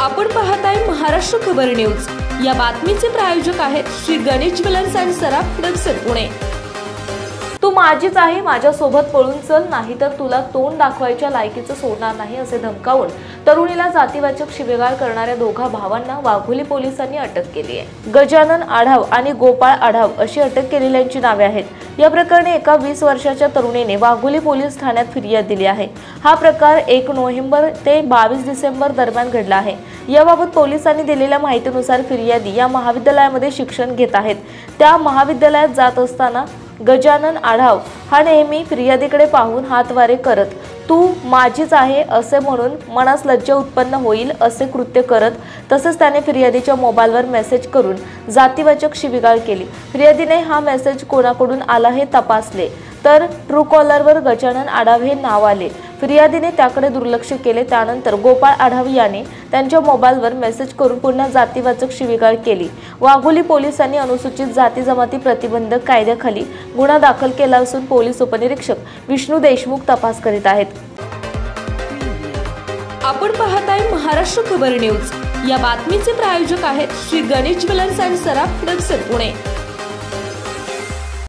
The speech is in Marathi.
आपण पाहताय महाराष्ट्र खबर न्यूज। या बातमीचे प्रायोजक आहेत Shri Ganesh jewellers and Saraf products Pune. तू माझीच आहे, माझ्यासोबत पळून चल, नाही तर तुला तोंड दाखवायच्या लायकीचं सोडणार नाही असे धमकावून तरुणीला जातीवाचक शिवीगाळ करणाऱ्या दोघा भावांना वाघोली पोलिसांनी अटक केली आहे। गजानन आढाव आणि गोपाळ आढाव अशी अटक केलेल्यांची नावे आहेत। या प्रकरणी एका 20 वर्षाच्या तरुणीने वाघोली पोलीस ठाण्यात फिर्याद दिली आहे। हा प्रकार 1 नोव्हेंबर ते 22 डिसेंबर दरम्यान घडला आहे। याबाबत पोलिसांनी दिलेल्या माहितीनुसार फिर्यादी या महाविद्यालयामध्ये शिक्षण घेत आहेत। त्या महाविद्यालयात जात असताना गजानन आढाव हा नेहमी फिर्यादीकडे पाहून हातवारे करत तू माझीच आहे असे म्हणून मनास लज्जा उत्पन्न होईल असे कृत्य करत, तसेच त्याने फिर्यादीच्या मोबाईलवर मेसेज करून जातीवाचक शिवीगाळ केली। फिर्यादीने हा मेसेज कोणाकडून आला हे तपासले तर ट्रू कॉलरवर गजानन आढाव हे नाव आले। फिर्यादीने त्याकडे दुर्लक्ष केले। त्यानंतर गोपाळ आढाव याने त्यांच्या मोबाईलवर मेसेज करून पुन्हा जातीवाचक शिवीगाळ केली। वाघोली पोलिसांनी अनुसूचित जाती जमाती प्रतिबंधक कायद्याखाली गुन्हा दाखल केला असून पोलीस उपनिरीक्षक विष्णू देशमुख तपास करीत आहेत। आपण पाहताय महाराष्ट्र खबर न्यूज। या बातमीचे प्रायोजक आहेत Shri Ganesh jewellers and Saraf products Pune.